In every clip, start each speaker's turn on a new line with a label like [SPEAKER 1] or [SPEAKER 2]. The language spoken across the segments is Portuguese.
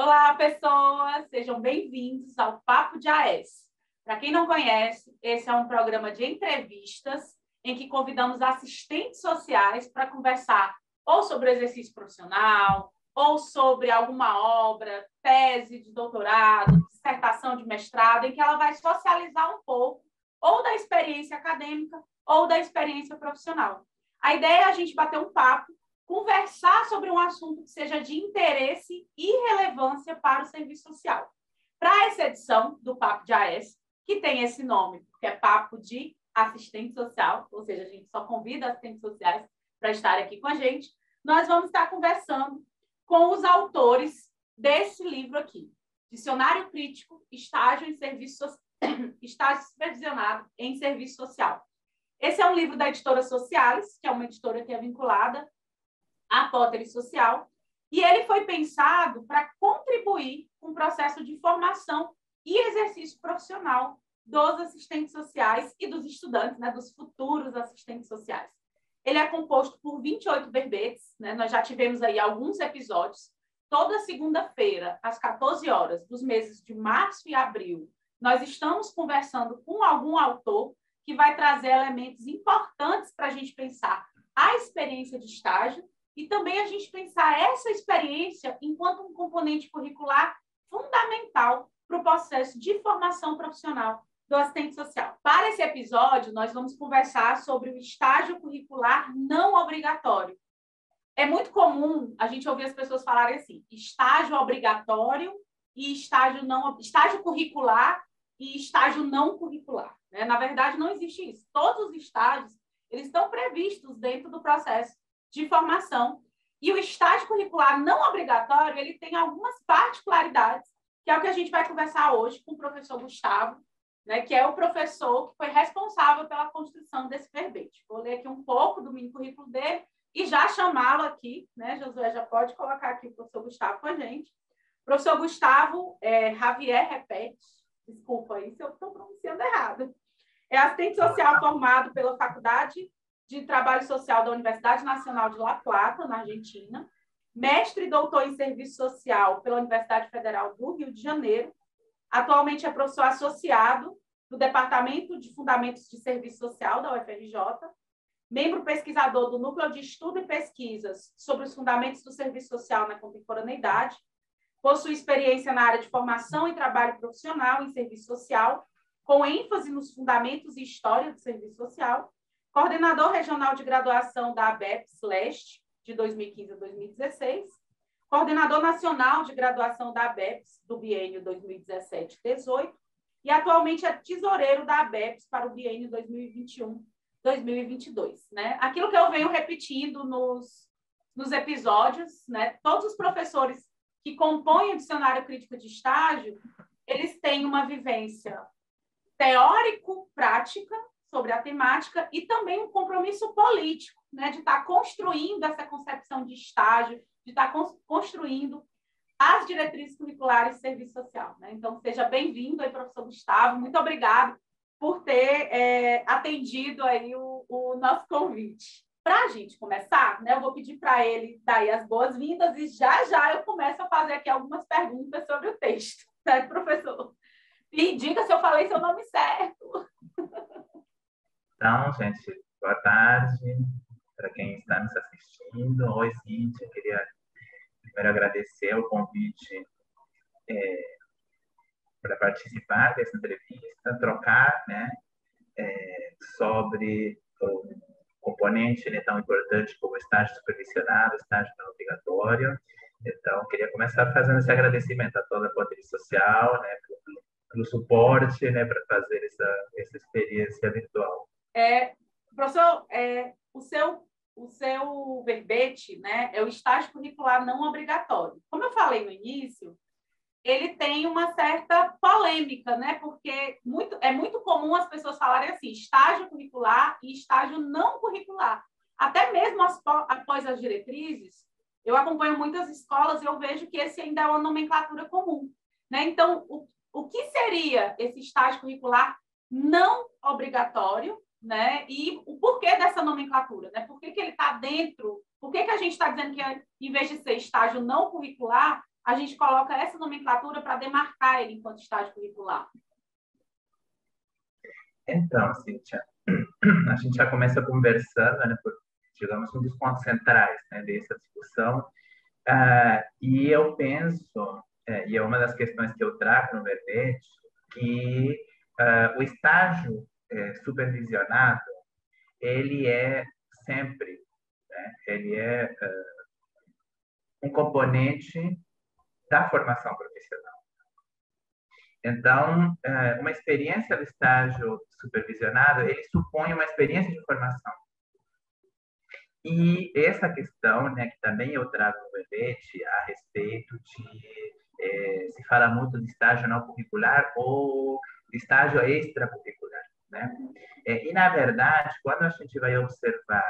[SPEAKER 1] Olá, pessoas! Sejam bem-vindos ao Papo de AES. Para quem não conhece, esse é um programa de entrevistas em que convidamos assistentes sociais para conversar ou sobre o exercício profissional, ou sobre alguma obra, tese de doutorado, dissertação de mestrado, em que ela vai socializar um pouco ou da experiência acadêmica ou da experiência profissional. A ideia é a gente bater um papo, conversar sobre um assunto que seja de interesse e relevância para o serviço social. Para essa edição do Papo de AES, que tem esse nome, porque é Papo de Assistente Social, ou seja, a gente só convida assistentes sociais para estarem aqui com a gente, nós vamos estar conversando com os autores desse livro aqui, Dicionário Crítico, Estágio em Serviço Estágio Supervisionado em Serviço Social. Esse é um livro da editora Socialis, que é uma editora que é vinculada à Potter Social, e ele foi pensado para contribuir com o processo de formação e exercício profissional dos assistentes sociais e dos estudantes, né, dos futuros assistentes sociais. Ele é composto por 28 verbetes, né? Nós já tivemos aí alguns episódios. Toda segunda-feira, às 14 horas, dos meses de março e abril, nós estamos conversando com algum autor que vai trazer elementos importantes para a gente pensar a experiência de estágio e também a gente pensar essa experiência enquanto um componente curricular fundamental para o processo de formação profissional do assistente social. Para esse episódio, nós vamos conversar sobre o estágio curricular não obrigatório. É muito comum a gente ouvir as pessoas falarem assim, estágio obrigatório e estágio curricular e estágio não curricular, né? Na verdade, não existe isso. Todos os estágios, eles estão previstos dentro do processo de formação. E o estágio curricular não obrigatório, ele tem algumas particularidades, que é o que a gente vai conversar hoje com o professor Gustavo, né, que é o professor que foi responsável pela construção desse verbete. Vou ler aqui um pouco do mini currículo dele e já chamá-lo aqui, né? Josué já pode colocar aqui o professor Gustavo com a gente. O professor Gustavo Javier Repete, desculpa aí se eu estou pronunciando errado, é assistente social formado pela Faculdade de Trabalho Social da Universidade Nacional de La Plata, na Argentina, mestre e doutor em Serviço Social pela Universidade Federal do Rio de Janeiro, atualmente é professor associado do Departamento de Fundamentos de Serviço Social da UFRJ, membro pesquisador do Núcleo de Estudo e Pesquisas sobre os Fundamentos do Serviço Social na Contemporaneidade, possui experiência na área de formação e trabalho profissional em serviço social, com ênfase nos fundamentos e história do serviço social, coordenador regional de graduação da ABEPS Leste, de 2015 a 2016, coordenador nacional de graduação da ABEPS, do biênio 2017-18, e atualmente é tesoureiro da ABEPS para o biênio 2021-2022. Né? Aquilo que eu venho repetindo nos episódios, né? Todos os professores que compõem o Dicionário Crítico de Estágio, eles têm uma vivência teórico-prática sobre a temática e também um compromisso político, né, de estar construindo essa concepção de estágio, de estar construindo as diretrizes curriculares de serviço social. Né? Então, seja bem-vindo aí, professor Gustavo. Muito obrigado por ter atendido aí o nosso convite. Para a gente começar, né, eu vou pedir para ele dar aí as boas-vindas e já eu começo a fazer aqui algumas perguntas sobre o texto, certo, professor? E diga se eu falei seu nome certo.
[SPEAKER 2] Então, gente, boa tarde para quem está nos assistindo. Oi, Cíntia, eu queria primeiro agradecer o convite para participar dessa entrevista, trocar, né, sobre o componente, né, tão importante como o estágio supervisionado, estágio não obrigatório. Então, queria começar fazendo esse agradecimento a toda a Potter Social, né, pelo suporte, né, para fazer essa experiência virtual.
[SPEAKER 1] Professor, o seu verbete, né, é o estágio curricular não obrigatório. Como eu falei no início, ele tem uma certa polêmica, né, porque é muito comum as pessoas falarem assim, estágio curricular e estágio não curricular. Até mesmo após as diretrizes, eu acompanho muitas escolas e eu vejo que esse ainda é uma nomenclatura comum. Né? Então, o que seria esse estágio curricular não obrigatório, né? E o porquê dessa nomenclatura, né? Por que ele está dentro? Por que a gente está dizendo que, em vez de ser estágio não curricular, a gente coloca essa nomenclatura para demarcar ele enquanto estágio curricular?
[SPEAKER 2] Então, Cíntia, a gente já começa conversando, né, por, digamos, um dos pontos centrais, né, dessa discussão. E eu penso, e é uma das questões que eu trago no verbete, que o estágio supervisionado, ele é sempre, né, ele é um componente da formação profissional. Então, uma experiência do estágio supervisionado, ele supõe uma experiência de formação. E essa questão, né, que também eu trago no verbete a respeito de se fala muito de estágio não curricular ou de estágio extracurricular, né? E na verdade, quando a gente vai observar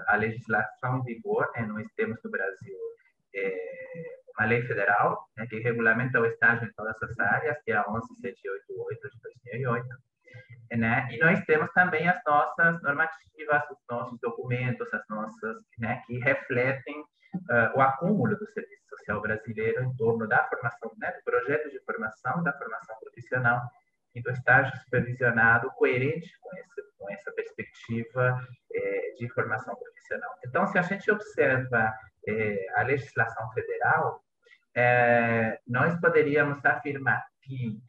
[SPEAKER 2] a legislação em vigor, né, nós temos no Brasil uma lei federal, né, que regulamenta o estágio em todas as áreas, que é a 11788 de 2008. Né? E nós temos também as nossas normativas, os nossos documentos, as nossas, né, que refletem o acúmulo do serviço social brasileiro em torno da formação, né, do projeto de formação, da formação profissional e do estágio supervisionado coerente com essa perspectiva de formação profissional. Então, se a gente observa a legislação federal, nós poderíamos afirmar que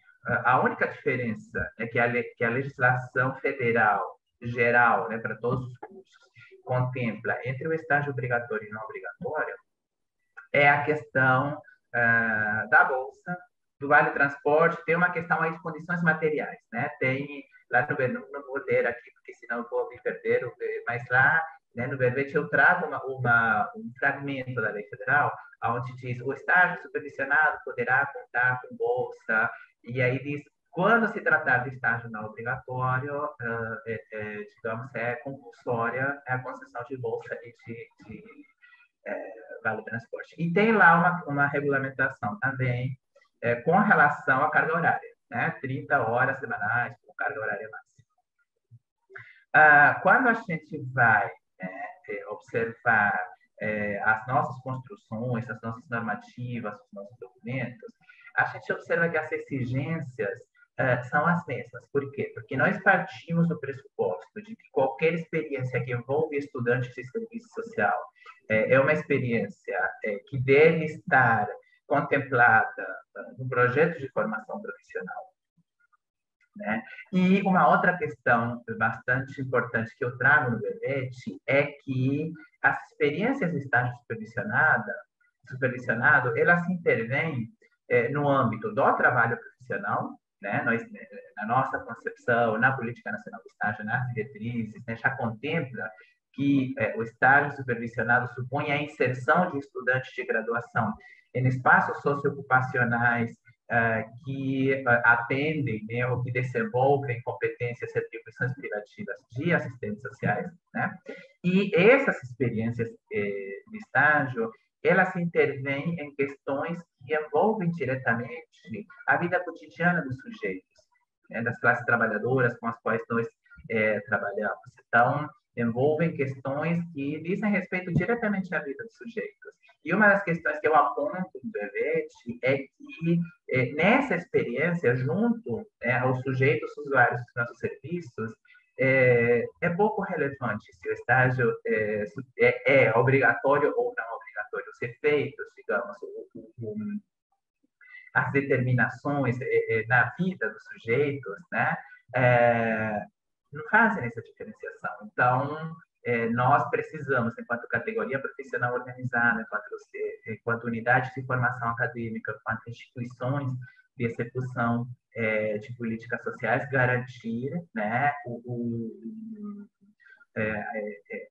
[SPEAKER 2] a única diferença é que a legislação federal geral, né, para todos os cursos, contempla entre o estágio obrigatório e não obrigatório, é a questão da bolsa, do vale transporte, tem uma questão aí de condições materiais, né? Tem lá não vou ler aqui, porque senão eu vou me perder, mas lá, né, no verbete eu trago um fragmento da lei federal, onde diz o estágio supervisionado poderá contar com bolsa, e aí diz quando se tratar de estágio não obrigatório, digamos, é compulsória a concessão de bolsa e de vale transporte. E tem lá uma regulamentação também com relação à carga horária, né? 30 horas semanais com carga horária máxima. Quando a gente vai observar as nossas construções, as nossas normativas, os nossos documentos, a gente observa que as exigências são as mesmas. Por quê? Porque nós partimos do pressuposto de que qualquer experiência que envolve estudantes de serviço social é uma experiência que deve estar contemplada no projeto de formação profissional. Né? E uma outra questão bastante importante que eu trago no verbete é que as experiências de estágio supervisionado, elas intervêm no âmbito do trabalho profissional, né? Nós, na nossa concepção, na Política Nacional do Estágio, nas diretrizes, né, já contempla que o estágio supervisionado supõe a inserção de estudantes de graduação em espaços socioocupacionais que atendem, né, ou que desenvolvem competências e atribuições privativas de assistentes sociais, né? E essas experiências de estágio, elas intervêm em questões que envolvem diretamente a vida cotidiana dos sujeitos, né, das classes trabalhadoras com as quais nós trabalhamos. Então, envolvem questões que dizem respeito diretamente à vida dos sujeitos. E uma das questões que eu aponto no verbete é que nessa experiência, junto aos sujeitos usuários dos nossos serviços, é pouco relevante se o estágio é obrigatório ou não obrigatório. Os efeitos, digamos, as determinações na vida dos sujeitos, né, não fazem essa diferenciação. Então, nós precisamos, enquanto categoria profissional organizada, enquanto unidade de formação acadêmica, enquanto instituições de execução de políticas sociais, garantir, né,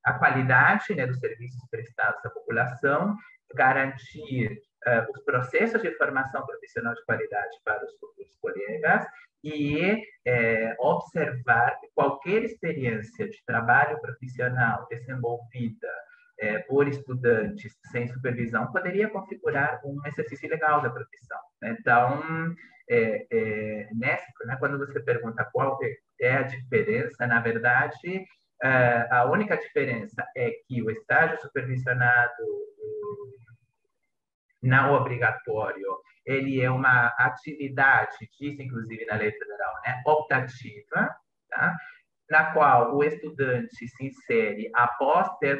[SPEAKER 2] a qualidade, né, dos serviços prestados à população, garantir os processos de formação profissional de qualidade para os futuros colegas e observar que qualquer experiência de trabalho profissional desenvolvida por estudantes sem supervisão poderia configurar um exercício ilegal da profissão. Então, quando você pergunta qual é a diferença, na verdade, a única diferença é que o estágio supervisionado não obrigatório, ele é uma atividade, diz inclusive na lei federal, né, optativa, tá? Na qual o estudante se insere após ter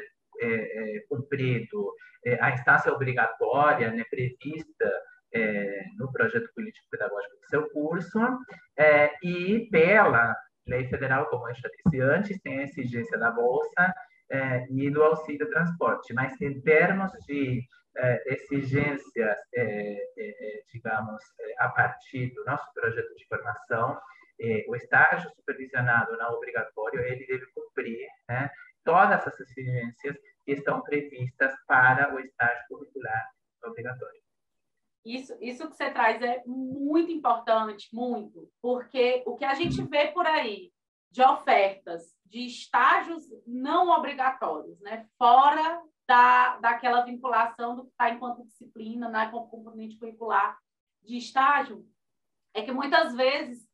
[SPEAKER 2] cumprido a instância obrigatória, né, prevista no projeto político-pedagógico do seu curso, e pela lei federal, como eu já disse antes, tem a exigência da bolsa e do auxílio transporte. Mas em termos de exigências, digamos, a partir do nosso projeto de formação, o estágio supervisionado não obrigatório, ele deve cumprir, né, todas essas exigências que estão previstas para o estágio curricular obrigatório.
[SPEAKER 1] Isso que você traz é muito importante, muito, porque o que a gente vê por aí de ofertas de estágios não obrigatórios, né, fora daquela vinculação do que está enquanto disciplina, na componente curricular de estágio, é que muitas vezes,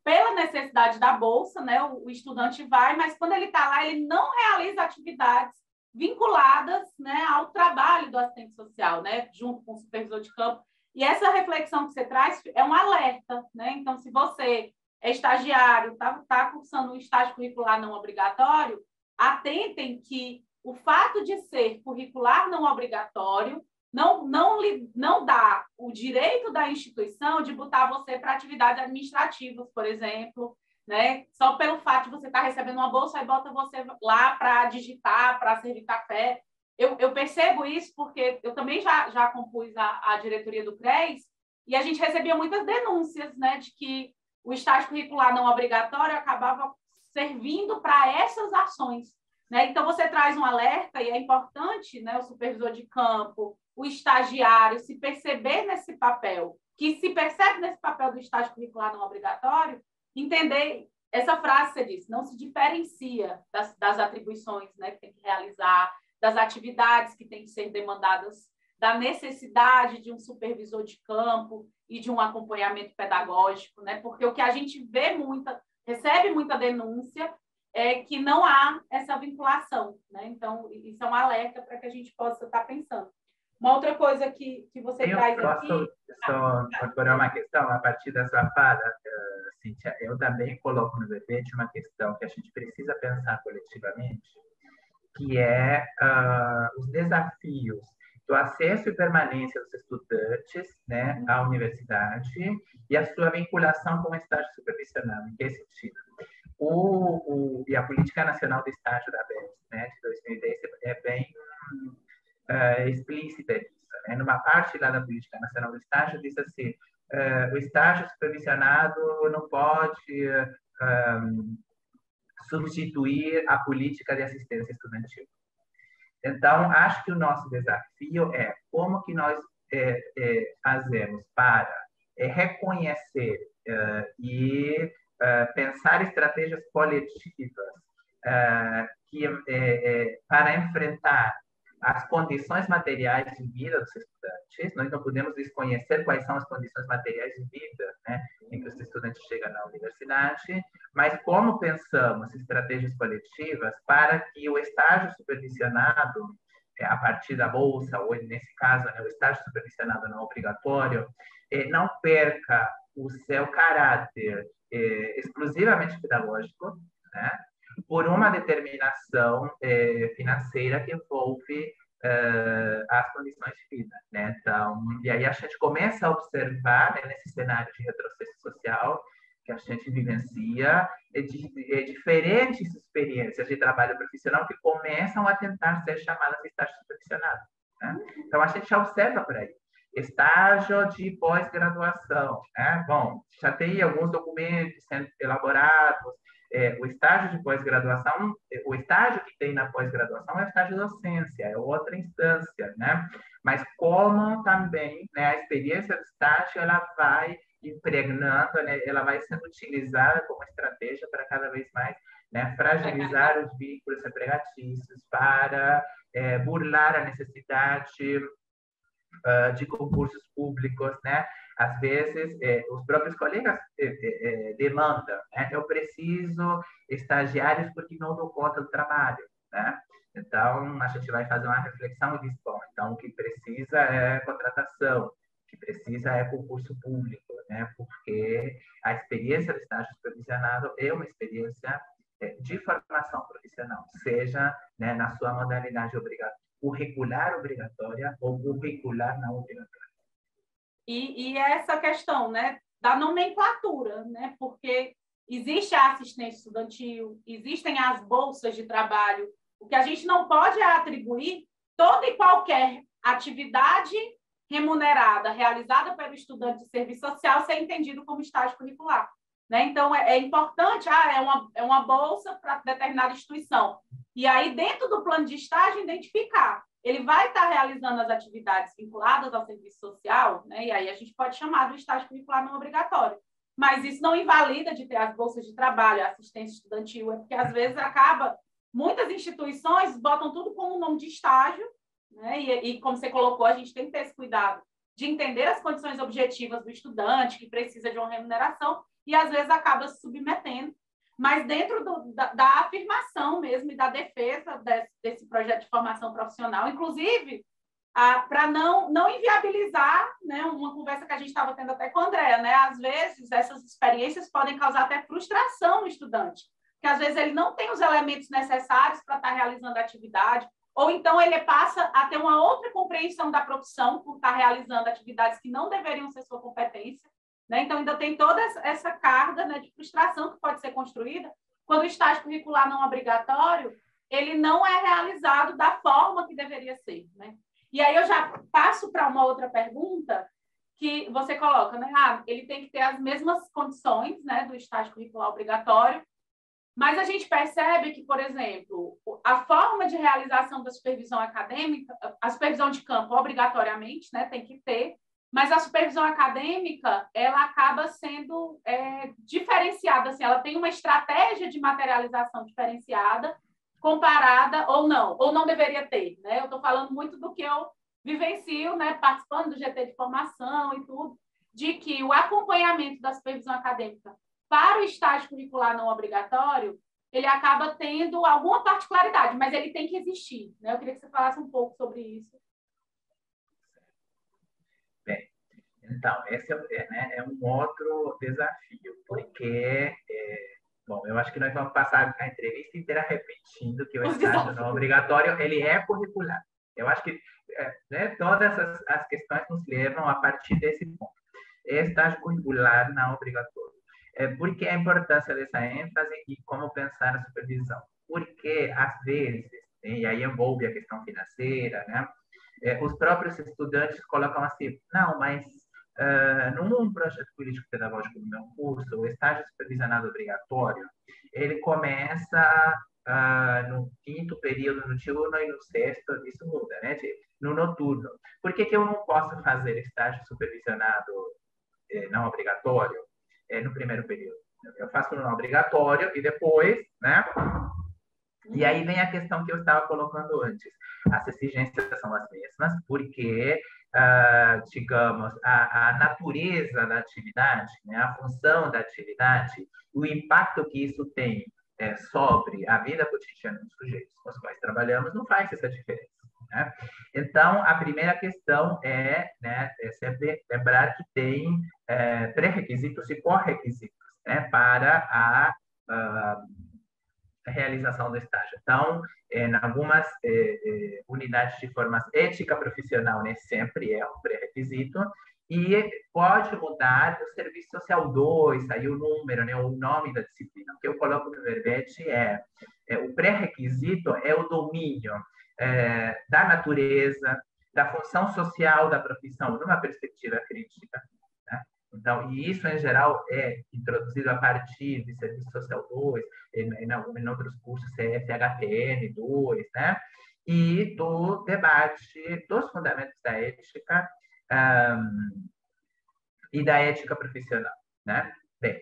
[SPEAKER 1] pela necessidade da bolsa, né, o estudante vai, mas quando ele está lá, ele não realiza atividades vinculadas, né, ao trabalho do assistente social, né, junto com o supervisor de campo. E essa reflexão que você traz é um alerta, né? Então, se você é estagiário, está cursando um estágio curricular não obrigatório, atentem que o fato de ser curricular não obrigatório não dá o direito da instituição de botar você para atividades administrativas, por exemplo, né? Só pelo fato de você estar recebendo uma bolsa e bota você lá para digitar, para servir café. Eu percebo isso porque eu também já compus a diretoria do CRES e a gente recebia muitas denúncias, né, de que o estágio curricular não obrigatório acabava servindo para essas ações, né? Então, você traz um alerta e é importante, né, o supervisor de campo, o estagiário se perceber nesse papel, que se percebe nesse papel do estágio curricular não obrigatório, entender essa frase que você disse, não se diferencia das atribuições, né, que tem que realizar, das atividades que têm que ser demandadas, da necessidade de um supervisor de campo e de um acompanhamento pedagógico, né? Porque o que a gente recebe muita denúncia é que não há essa vinculação, né? Então, isso é um alerta para que a gente possa estar pensando. Uma outra coisa que você traz aqui...
[SPEAKER 2] Eu posso só incorporar uma questão a partir da sua fala, Cíntia? Eu também coloco no verbete uma questão que a gente precisa pensar coletivamente, que é os desafios do acesso e permanência dos estudantes, né, à universidade e a sua vinculação com o estágio supervisionado. Em que sentido? E a Política Nacional de Estágio da ABES, né, de 2010, é bem explícita nisso. Né? Numa parte lá da Política Nacional do Estágio, diz assim, o estágio supervisionado não pode substituir a política de assistência estudantil. Então, acho que o nosso desafio é como que nós fazemos para reconhecer e pensar estratégias coletivas para enfrentar as condições materiais de vida dos estudantes. Nós não podemos desconhecer quais são as condições materiais de vida, né, em que os estudantes chegam na universidade, mas como pensamos estratégias coletivas para que o estágio supervisionado, a partir da bolsa, ou nesse caso, né, o estágio supervisionado não obrigatório, não perca o seu caráter exclusivamente pedagógico, né, por uma determinação financeira que envolve as condições de vida, né? Então, e aí a gente começa a observar, né, nesse cenário de retrocesso social que a gente vivencia, diferentes experiências de trabalho profissional que começam a tentar ser chamadas de estágio supervisionado, né? Então, a gente já observa por aí. Estágio de pós-graduação, né? Bom, já tem alguns documentos sendo elaborados. O estágio de pós-graduação, o estágio que tem na pós-graduação é o estágio de docência, é outra instância, né? Mas como também, né, a experiência do estágio, ela vai impregnando, né, ela vai sendo utilizada como estratégia para cada vez mais, né, fragilizar os vínculos empregatícios, para burlar a necessidade de concursos públicos, né? Às vezes, os próprios colegas demandam, né? Eu preciso estagiários porque não dou conta do trabalho, né? Então, a gente vai fazer uma reflexão e diz, bom, Então, o que precisa é contratação, o que precisa é concurso público, né? Porque a experiência do estágio supervisionado é uma experiência de formação profissional, seja, né, na sua modalidade curricular obrigatória ou curricular não obrigatória.
[SPEAKER 1] E essa questão, né, da nomenclatura, né? Porque existe a assistência estudantil, existem as bolsas de trabalho. O que a gente não pode é atribuir toda e qualquer atividade remunerada realizada pelo estudante de serviço social ser entendido como estágio curricular. Né? Então, é importante, é uma bolsa para determinada instituição. E aí, dentro do plano de estágio, identificar. Ele vai estar realizando as atividades vinculadas ao serviço social, né? E aí a gente pode chamar do estágio curricular não obrigatório. Mas isso não invalida de ter as bolsas de trabalho, a assistência estudantil, é porque, às vezes, muitas instituições botam tudo como nome de estágio, né? E como você colocou, a gente tem que ter esse cuidado de entender as condições objetivas do estudante, que precisa de uma remuneração, e, às vezes, acaba se submetendo. Mas dentro da afirmação mesmo e da defesa desse projeto de formação profissional, inclusive, para não inviabilizar, né, uma conversa que a gente estava tendo até com a Andréa, né? Às vezes, essas experiências podem causar até frustração no estudante, porque às vezes ele não tem os elementos necessários para estar realizando a atividade, ou então ele passa a ter uma outra compreensão da profissão por estar realizando atividades que não deveriam ser sua competência. Né? Então, ainda tem toda essa carga, né, de frustração que pode ser construída quando o estágio curricular não obrigatório ele não é realizado da forma que deveria ser. Né? E aí eu já passo para uma outra pergunta que você coloca, né? Ele tem que ter as mesmas condições, né, do estágio curricular obrigatório, mas a gente percebe que, por exemplo, a forma de realização da supervisão acadêmica, a supervisão de campo, obrigatoriamente, né, tem que ter, mas a supervisão acadêmica, ela acaba sendo diferenciada, assim, ela tem uma estratégia de materialização diferenciada, comparada ou não deveria ter, né? Eu estou falando muito do que eu vivencio, né, participando do GT de formação e tudo, de que o acompanhamento da supervisão acadêmica para o estágio curricular não obrigatório, ele acaba tendo alguma particularidade, mas ele tem que existir, né? Eu queria que você falasse um pouco sobre isso.
[SPEAKER 2] Bem, então, esse é um outro desafio, porque, bom, eu acho que nós vamos passar a entrevista inteira repetindo que o estágio não obrigatório, ele é curricular. Eu acho que né, todas as questões nos levam a partir desse ponto. Estágio curricular não obrigatório. Por que a importância dessa ênfase e como pensar a supervisão? Porque, às vezes, e aí envolve a questão financeira, né? Os próprios estudantes colocam assim, não, mas num projeto político-pedagógico do meu curso, o estágio supervisionado obrigatório, ele começa no quinto período no diurno e no sexto, isso muda, né? No noturno. Por que eu não posso fazer estágio supervisionado não obrigatório no primeiro período? Eu faço no não obrigatório e depois, né? E aí vem a questão que eu estava colocando antes. As exigências são as mesmas, porque, digamos, a natureza da atividade, né, a função da atividade, o impacto que isso tem sobre a vida cotidiana dos sujeitos com os quais trabalhamos, não faz essa diferença. Né? Então, a primeira questão é sempre lembrar que tem pré-requisitos e pré-requisitos, né, para a realização do estágio. Então, em algumas unidades de formação, ética profissional, né, sempre é um pré-requisito, e pode mudar o serviço social 2, aí o número, né, o nome da disciplina. O que eu coloco no verbete o pré-requisito é o domínio da natureza, da função social da profissão, numa perspectiva crítica. Né? Então, e isso, em geral, é introduzido a partir de Serviço Social 2, em outros cursos, CFHTM 2, né? E do debate dos fundamentos da ética e da ética profissional, né? Bem,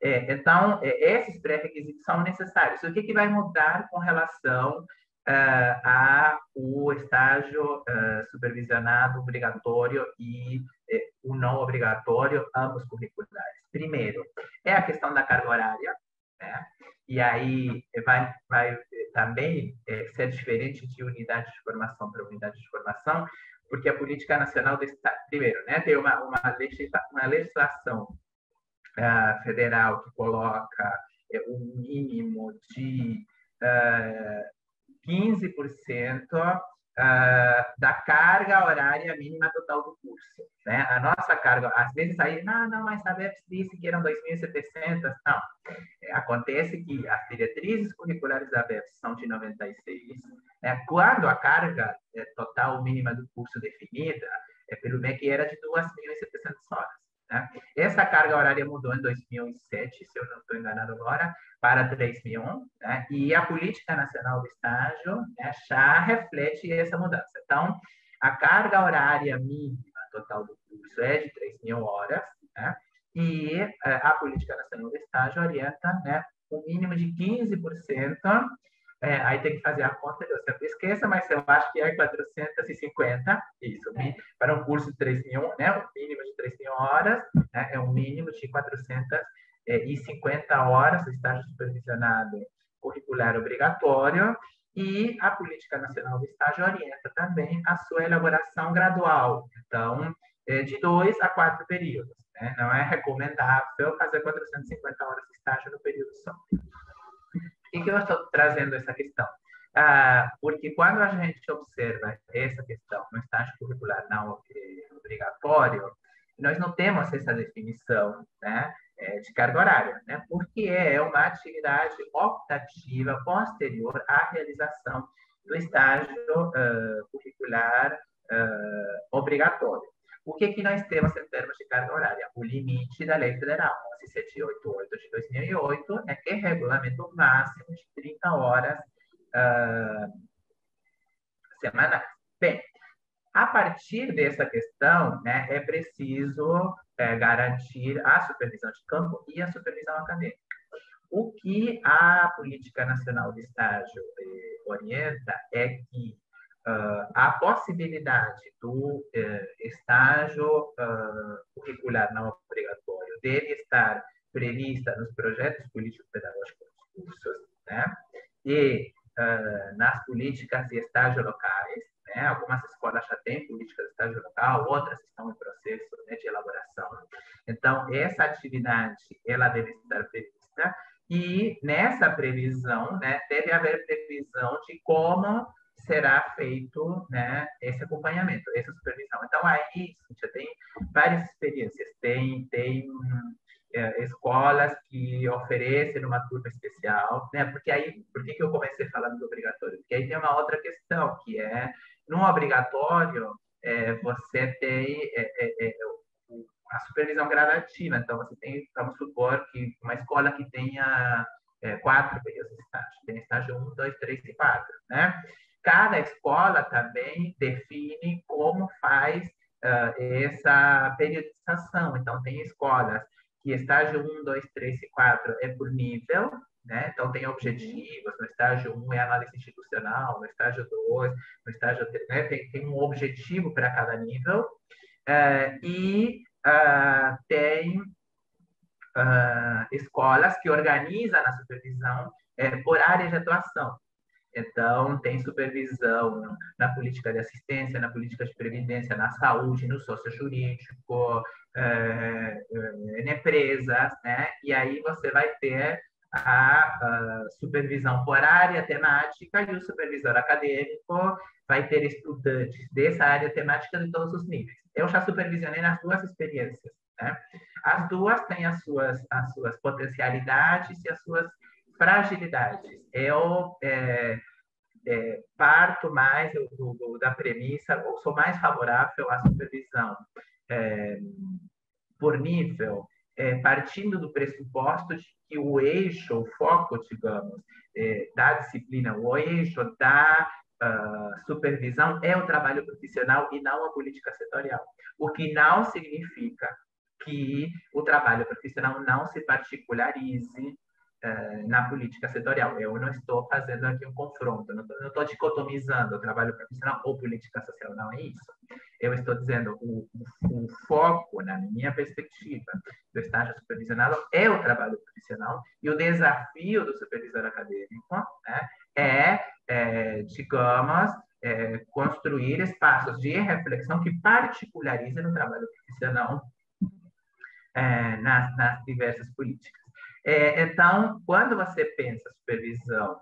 [SPEAKER 2] então, esses pré-requisitos são necessários. O que vai mudar com relação ao estágio supervisionado obrigatório e o não obrigatório, ambos curriculares? Primeiro, é a questão da carga horária, né? E aí também ser diferente de unidade de formação para unidade de formação, porque a política nacional do Estado, primeiro, né, tem uma legislação federal que coloca um mínimo de 15% da carga horária mínima total do curso. Né? A nossa carga, às vezes aí, não, mas a BEPS disse que eram 2.700. Não, acontece que as diretrizes curriculares da BEPS são de 96. Quando a carga total mínima do curso definida, pelo MEC era de 2.700 horas. Né? Essa carga horária mudou em 2007, se eu não estou enganado agora, para 3.001, né? E a Política Nacional do Estágio, né, já reflete essa mudança. Então, a carga horária mínima total do curso é de 3.000 horas, né? E a Política Nacional do Estágio orienta, né, o mínimo de 15%. Aí tem que fazer a conta, eu sempre esqueço, mas eu acho que é 450, isso, para um curso de 3.000, né, um mínimo de 3.000 horas, né, é um mínimo de 450 horas do estágio supervisionado curricular obrigatório, e a Política Nacional do Estágio orienta também a sua elaboração gradual, então, de 2 a 4 períodos, né, não é recomendável fazer 450 horas de estágio no período só. Por que eu estou trazendo essa questão? Porque quando a gente observa essa questão no estágio curricular não obrigatório, nós não temos essa definição, né, de carga horária, né, porque é uma atividade optativa posterior à realização do estágio curricular obrigatório. O que nós temos em termos de carga horária? O limite da Lei Federal 11788 de 2008, né, que regulamenta o máximo de 30 horas semanais. Bem, a partir dessa questão, né, é preciso garantir a supervisão de campo e a supervisão acadêmica. O que a Política Nacional de Estágio orienta é que a possibilidade do estágio curricular não obrigatório deve estar prevista nos projetos político-pedagógicos dos cursos, né? E nas políticas de estágio locais, né? Algumas escolas já têm políticas de estágio local, outras estão em processo, né, de elaboração. Então, essa atividade ela deve estar prevista, e nessa previsão, né, deve haver previsão de como será feito, né, esse acompanhamento, essa supervisão. Então, aí, Cíntia, tem várias experiências. Tem escolas que oferecem uma turma especial, né? Porque aí, por que eu comecei falando do obrigatório? Porque aí tem uma outra questão, que é, no obrigatório, você tem a supervisão gradativa. Então, você tem, vamos supor, que uma escola que tenha 4 períodos de estágio, tem estágio 1, 2, 3 e 4, né? Cada escola também define como faz essa periodização. Então, tem escolas que estágio 1, 2, 3 e 4 é por nível, né? Então, tem objetivos. No estágio 1 é análise institucional, no estágio 2, no estágio 3, né? Tem um objetivo para cada nível. Tem escolas que organizam a supervisão por área de atuação. Então, tem supervisão na política de assistência, na política de previdência, na saúde, no sociojurídico, em empresas, né? E aí você vai ter a supervisão por área temática, e o supervisor acadêmico vai ter estudantes dessa área temática de todos os níveis. Eu já supervisionei nas duas experiências, né? As duas têm as suas potencialidades e as suas fragilidades. Eu parto mais da premissa, ou sou mais favorável à supervisão por nível, partindo do pressuposto de que o eixo, o foco, digamos, da disciplina, o eixo da supervisão é o trabalho profissional e não a política setorial. O que não significa que o trabalho profissional não se particularize na política setorial. Eu não estou fazendo aqui um confronto, não estou dicotomizando o trabalho profissional ou política social, não é isso. Eu estou dizendo o foco, na minha perspectiva, do estágio supervisionado é o trabalho profissional, e o desafio do supervisor acadêmico, né, digamos, construir espaços de reflexão que particularizem o trabalho profissional nas diversas políticas. Então, quando você pensa supervisão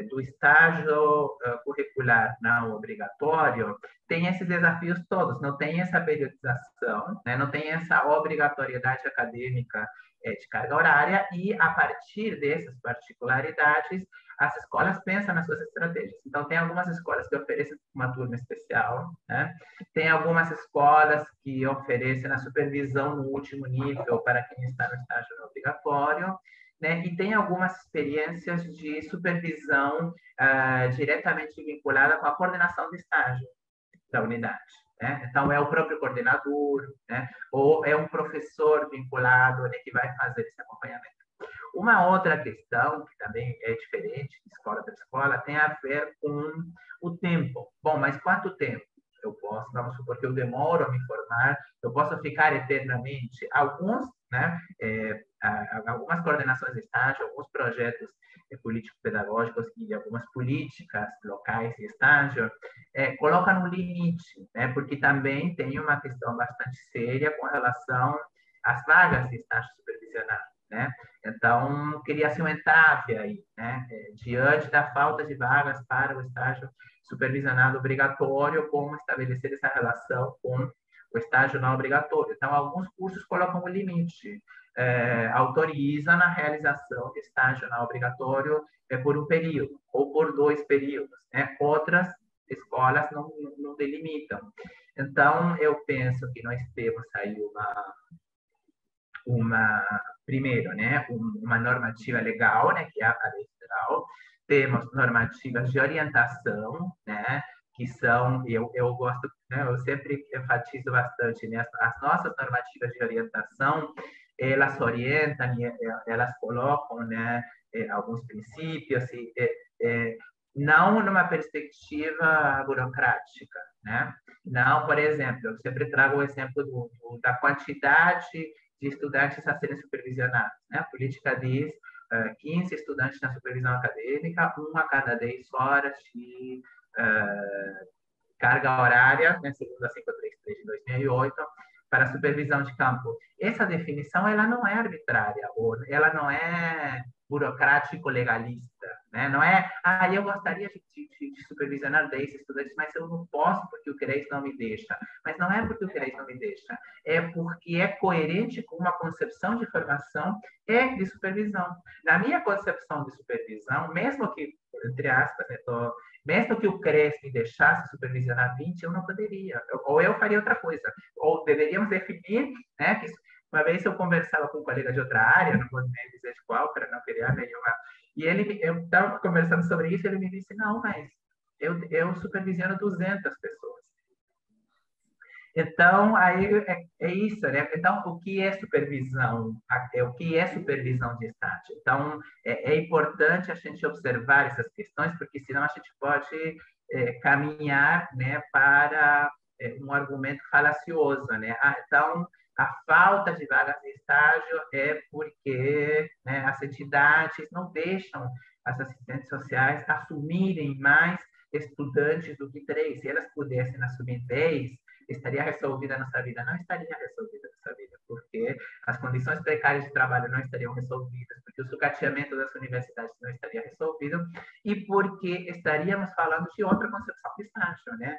[SPEAKER 2] do estágio curricular não obrigatório, tem esses desafios todos, não tem essa periodização, né? Não tem essa obrigatoriedade acadêmica de carga horária, e a partir dessas particularidades, as escolas pensam nas suas estratégias. Então, tem algumas escolas que oferecem uma turma especial, né? Tem algumas escolas que oferecem a supervisão no último nível para quem está no estágio não obrigatório, né? E tem algumas experiências de supervisão diretamente vinculada com a coordenação de estágio da unidade, né? Então, é o próprio coordenador, né? Ou é um professor vinculado, né, que vai fazer esse acompanhamento. Uma outra questão, que também é diferente de escola para escola, tem a ver com o tempo. Bom, mas quanto tempo? Eu posso, vamos supor que eu demoro a me formar, eu posso ficar eternamente. Alguns, né, algumas coordenações de estágio, alguns projetos político-pedagógicos e algumas políticas locais de estágio colocam um limite, né, porque também tem uma questão bastante séria com relação às vagas de estágio supervisionado, né? Então, cria-se um entrave aí, né? Diante da falta de vagas para o estágio supervisionado obrigatório, como estabelecer essa relação com o estágio não obrigatório. Então, alguns cursos colocam um limite, autorizam a realização de estágio não obrigatório por um período, ou por 2 períodos, né? Outras escolas não delimitam. Então, eu penso que nós temos aí primeiro, né, uma normativa legal, né, que é a Lei Federal. Temos normativas de orientação, né, que são, eu gosto, né, eu sempre enfatizo bastante, né, as nossas normativas de orientação, elas orientam, elas colocam, né, alguns princípios, não numa perspectiva burocrática, né? Não, por exemplo, eu sempre trago o exemplo da quantidade de estudantes a serem supervisionados, né? A política diz 15 estudantes na supervisão acadêmica, 1 a cada 10 horas de carga horária, né, segundo a 533 de 2008, para a supervisão de campo. Essa definição ela não é arbitrária, ou ela não é burocrático-legalista, né? Não é, eu gostaria de supervisionar 10 estudantes, mas eu não posso porque o CREAS não me deixa. Mas não é porque o CREAS não me deixa, é porque é coerente com uma concepção de formação e de supervisão. Na minha concepção de supervisão, mesmo que, entre aspas, mesmo que o CREAS me deixasse supervisionar 20, eu não poderia. Ou eu faria outra coisa. Ou deveríamos definir, né, que uma vez eu conversava com um colega de outra área, não vou nem dizer de qual, para não criar nenhuma. E eu estava conversando sobre isso, e ele me disse: não, mas eu supervisiono 200 pessoas. Então, aí é isso, né? Então, o que é supervisão? O que é supervisão de estágio? Então, é importante a gente observar essas questões, porque senão a gente pode caminhar, né, para um argumento falacioso, né? Então, a falta de vagas de estágio é porque, né, as entidades não deixam as assistentes sociais assumirem mais estudantes do que 3. Se elas pudessem assumir 10, estaria resolvida a nossa vida? Não estaria resolvida a nossa vida, porque as condições precárias de trabalho não estariam resolvidas, porque o sucateamento das universidades não estaria resolvido, e porque estaríamos falando de outra concepção de estágio, né?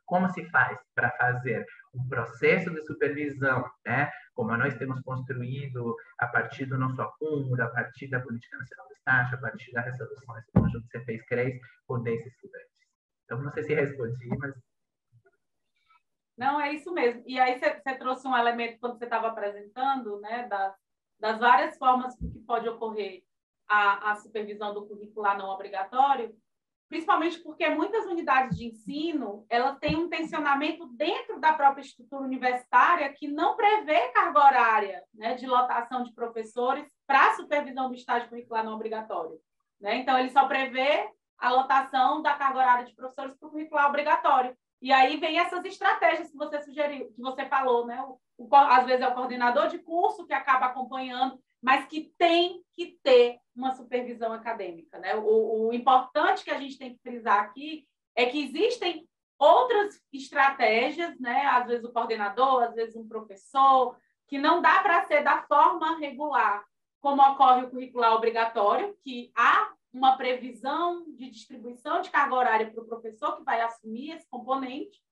[SPEAKER 2] Como se faz para fazer um processo de supervisão, né, como nós temos construído a partir do nosso acúmulo, a partir da Política Nacional do Estágio, a partir das resoluções do conjunto CPES-CREAS, com 10 estudantes. Então, não sei se respondi, mas...
[SPEAKER 1] Não, é isso mesmo. E aí você trouxe um elemento quando você estava apresentando, né, das várias formas que pode ocorrer a supervisão do curricular não obrigatório, principalmente porque muitas unidades de ensino elas têm um tensionamento dentro da própria estrutura universitária que não prevê carga horária, né, de lotação de professores para a supervisão do estágio curricular não obrigatório, né? Então, ele só prevê a lotação da carga horária de professores para o curricular obrigatório. E aí vem essas estratégias que você sugeriu, que você falou, né? Às vezes é o coordenador de curso que acaba acompanhando. mas que tem que ter uma supervisão acadêmica, né? O importante que a gente tem que frisar aqui é que existem outras estratégias, né? Às vezes o coordenador, às vezes um professor, que não dá para ser da forma regular, como ocorre o curricular obrigatório, que há uma previsão de distribuição de carga horária para o professor que vai assumir esse componente,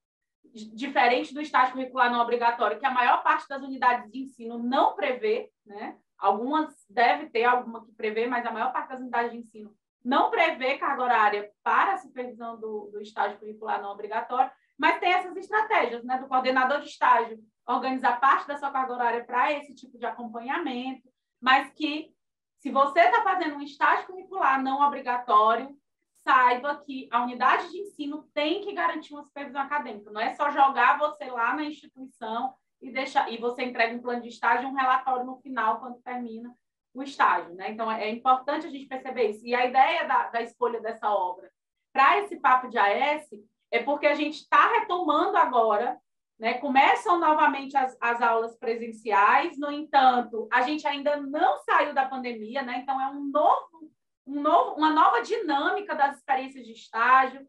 [SPEAKER 1] diferente do estágio curricular não obrigatório, que a maior parte das unidades de ensino não prevê, né? Algumas deve ter alguma que prevê, mas a maior parte das unidades de ensino não prevê carga horária para a supervisão do estágio curricular não obrigatório, mas tem essas estratégias, né? Do coordenador de estágio organizar parte da sua carga horária para esse tipo de acompanhamento, mas que, se você está fazendo um estágio curricular não obrigatório, saiba que a unidade de ensino tem que garantir uma supervisão acadêmica. Não é só jogar você lá na instituição e você entrega um plano de estágio e um relatório no final, quando termina o estágio, né? Então, é importante a gente perceber isso. E a ideia da escolha dessa obra para esse papo de AS é porque a gente está retomando agora, né? Começam novamente as aulas presenciais, no entanto, a gente ainda não saiu da pandemia, né? Então, é uma nova dinâmica das experiências de estágio.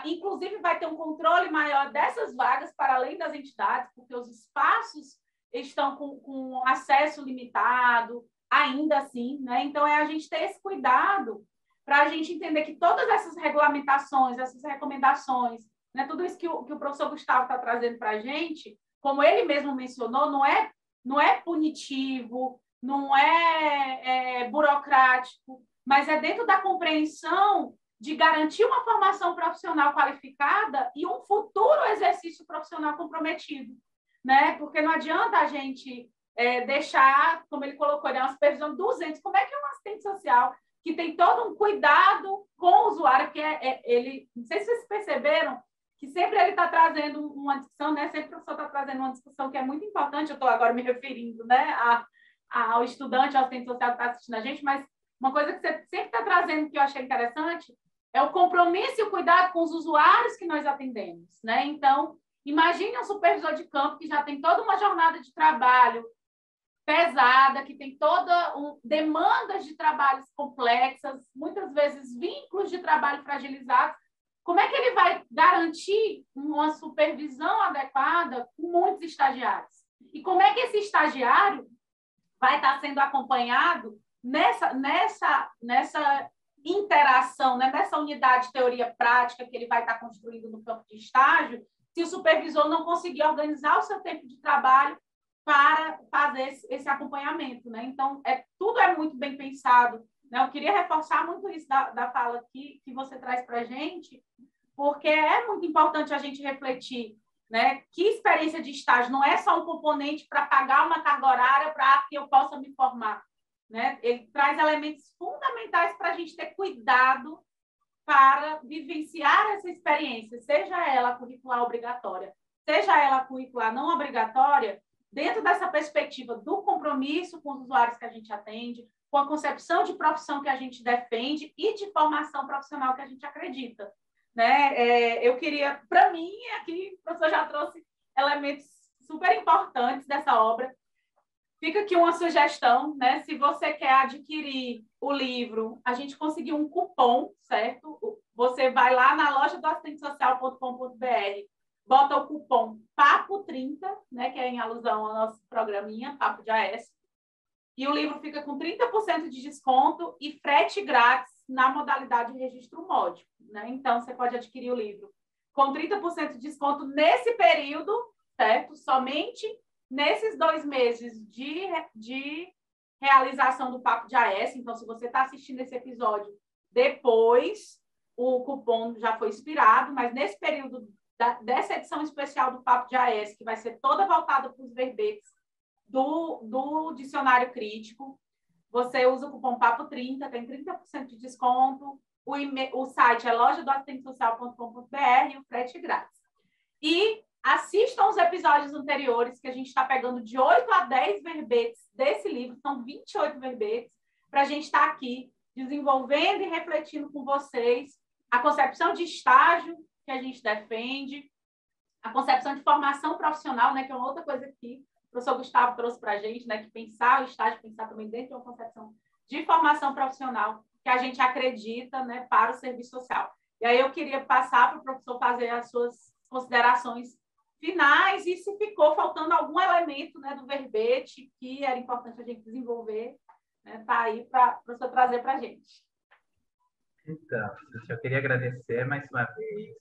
[SPEAKER 1] Inclusive, vai ter um controle maior dessas vagas para além das entidades, porque os espaços estão com acesso limitado, ainda assim, né? Então, é a gente ter esse cuidado para a gente entender que todas essas regulamentações, essas recomendações, né, tudo isso que o professor Gustavo está trazendo para a gente, como ele mesmo mencionou, não é punitivo, não é burocrático, mas é dentro da compreensão de garantir uma formação profissional qualificada e um futuro exercício profissional comprometido, né? Porque não adianta a gente deixar, como ele colocou, uma supervisão de 200. Como é que é um assistente social que tem todo um cuidado com o usuário, porque ele, não sei se vocês perceberam, que sempre ele está trazendo uma discussão, né? Sempre o professor está trazendo uma discussão que é muito importante. Eu estou agora me referindo, né, ao estudante, ao assistente social que está assistindo a gente, mas uma coisa que você sempre está trazendo que eu achei interessante é o compromisso e o cuidado com os usuários que nós atendemos, né? Então, imagine um supervisor de campo que já tem toda uma jornada de trabalho pesada, que tem demandas de trabalhos complexas, muitas vezes vínculos de trabalho fragilizados. Como é que ele vai garantir uma supervisão adequada com muitos estagiários? E como é que esse estagiário vai estar sendo acompanhado nessa interação, né? Nessa unidade teoria-prática que ele vai estar construindo no campo de estágio, se o supervisor não conseguir organizar o seu tempo de trabalho para fazer esse acompanhamento, né? Então, tudo é muito bem pensado, né? Eu queria reforçar muito isso da fala que você traz para a gente, porque é muito importante a gente refletir, né? Que experiência de estágio não é só um componente para pagar uma carga horária para que eu possa me formar, né? Ele traz elementos fundamentais para a gente ter cuidado para vivenciar essa experiência, seja ela curricular obrigatória, seja ela curricular não obrigatória, dentro dessa perspectiva do compromisso com os usuários que a gente atende, com a concepção de profissão que a gente defende e de formação profissional que a gente acredita, né? Eu queria, para mim, aqui o professor já trouxe elementos super importantes dessa obra. Fica aqui uma sugestão, né? Se você quer adquirir o livro, a gente conseguiu um cupom, certo? Você vai lá na loja do assistentesocial.com.br, bota o cupom PAPO30, né? Que é em alusão ao nosso programinha, Papo de AS, e o livro fica com 30% de desconto e frete grátis na modalidade de registro módico, né? Então, você pode adquirir o livro com 30% de desconto nesse período, certo? Somente nesses 2 meses de realização do Papo de AS. Então, se você está assistindo esse episódio depois, o cupom já foi expirado, mas nesse período dessa edição especial do Papo de AS, que vai ser toda voltada para os verbetes do dicionário crítico, você usa o cupom PAPO30, tem 30% de desconto, o site é lojadoassistentesocial.com.br e o frete grátis. E assistam os episódios anteriores, que a gente está pegando de 8 a 10 verbetes desse livro, são 28 verbetes, para a gente estar aqui desenvolvendo e refletindo com vocês a concepção de estágio que a gente defende, a concepção de formação profissional, né, que é uma outra coisa que o professor Gustavo trouxe para a gente, né, que pensar o estágio, pensar também dentro de uma concepção de formação profissional que a gente acredita, né, para o serviço social. E aí eu queria passar para o professor fazer as suas considerações finais e se ficou faltando algum elemento, né, do verbete que era importante a gente desenvolver, né, tá aí para o professor trazer para a gente.
[SPEAKER 2] Então, eu queria agradecer mais uma vez,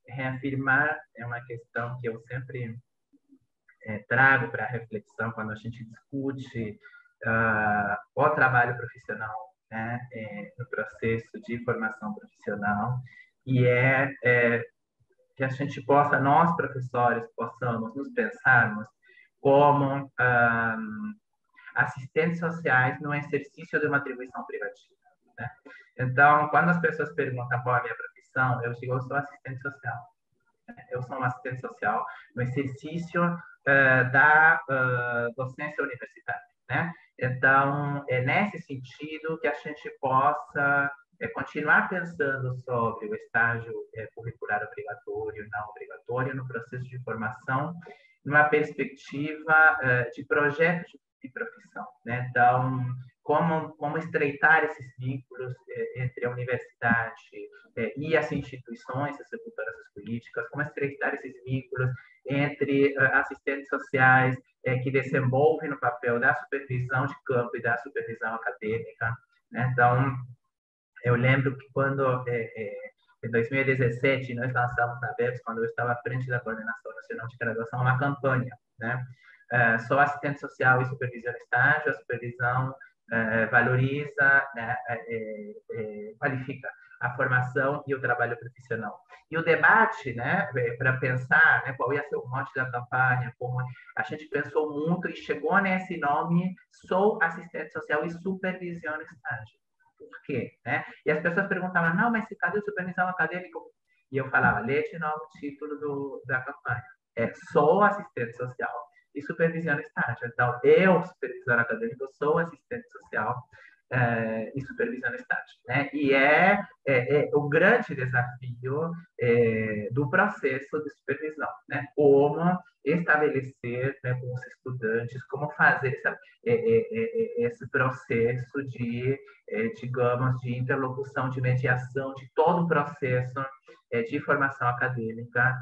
[SPEAKER 2] reafirmar é uma questão que eu sempre trago para a reflexão quando a gente discute o trabalho profissional, né, no processo de formação profissional, e que a gente possa, nós professores, possamos nos pensarmos como assistentes sociais no exercício de uma atribuição privativa, né? Então, quando as pessoas perguntam qual é a minha profissão, eu digo, eu sou assistente social. Eu sou um assistente social no exercício da docência universitária, né? Então, é nesse sentido que a gente possa continuar pensando sobre o estágio curricular obrigatório e não obrigatório no processo de formação, numa perspectiva de projeto de profissão, né? Então, como estreitar esses vínculos entre a universidade e as instituições executoras das políticas, como estreitar esses vínculos entre assistentes sociais que desenvolvem no papel da supervisão de campo e da supervisão acadêmica, né? Então, eu lembro que quando, em 2017, nós lançamos na BEPS, quando eu estava à frente da Coordenação Nacional de Graduação, uma campanha, né? Sou assistente social e supervisiona estágio, a supervisão valoriza, né, qualifica a formação e o trabalho profissional. E o debate, né, para pensar, né, qual ia ser o mote da campanha, como a gente pensou muito e chegou nesse nome, sou assistente social e supervisiono estágio. Por quê? Né? E as pessoas perguntavam, não, mas cadê a supervisão acadêmica? E eu falava, lê de novo o título da campanha. Sou assistente social e supervisiono estágio. Então, eu, supervisor acadêmico, sou assistente social e supervisiono estágio. Né? E o grande desafio do processo de supervisão. Né? Como estabelecer, né, com os estudantes, como fazer esse processo de, digamos, de interlocução, de mediação, de todo o processo de formação acadêmica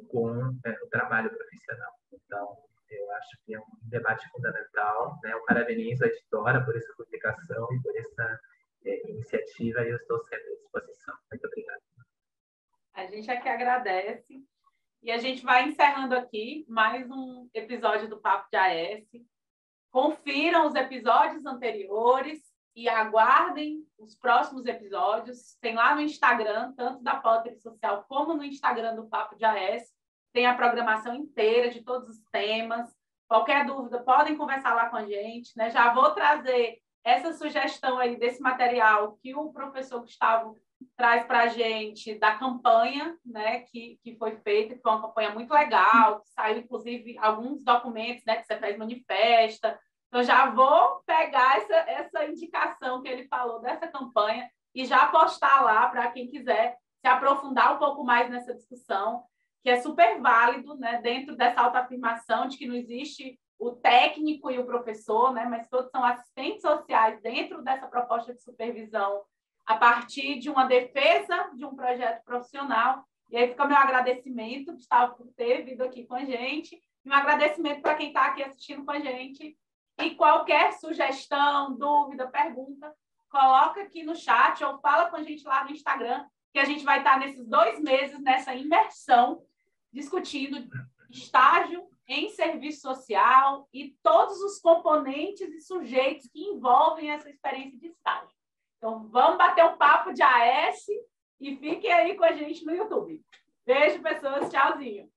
[SPEAKER 2] com o trabalho profissional. Então, eu acho que é um debate fundamental, né? Eu parabenizo a editora por essa publicação e por essa iniciativa e eu estou sempre à disposição. Muito obrigado.
[SPEAKER 1] A gente aqui agradece e a gente vai encerrando aqui mais um episódio do Papo de AS. Confiram os episódios anteriores e aguardem os próximos episódios. Tem lá no Instagram, tanto da Potter Social como no Instagram do Papo de AS. Tem a programação inteira de todos os temas. Qualquer dúvida, podem conversar lá com a gente, né? Já vou trazer essa sugestão aí desse material que o professor Gustavo traz para a gente da campanha, né, que foi feita, que foi uma campanha muito legal, que saiu, inclusive, alguns documentos, né, que você fez manifesta. Então, já vou pegar essa indicação que ele falou dessa campanha e já postar lá para quem quiser se aprofundar um pouco mais nessa discussão, que é super válido, né, dentro dessa autoafirmação de que não existe o técnico e o professor, né, mas todos são assistentes sociais dentro dessa proposta de supervisão a partir de uma defesa de um projeto profissional. E aí fica meu agradecimento, Gustavo, por ter vindo aqui com a gente, e um agradecimento para quem está aqui assistindo com a gente. E qualquer sugestão, dúvida, pergunta, coloca aqui no chat ou fala com a gente lá no Instagram, que a gente vai estar nesses 2 meses, nessa imersão, discutindo estágio em serviço social e todos os componentes e sujeitos que envolvem essa experiência de estágio. Então, vamos bater um papo de AS e fiquem aí com a gente no YouTube. Beijo, pessoas. Tchauzinho.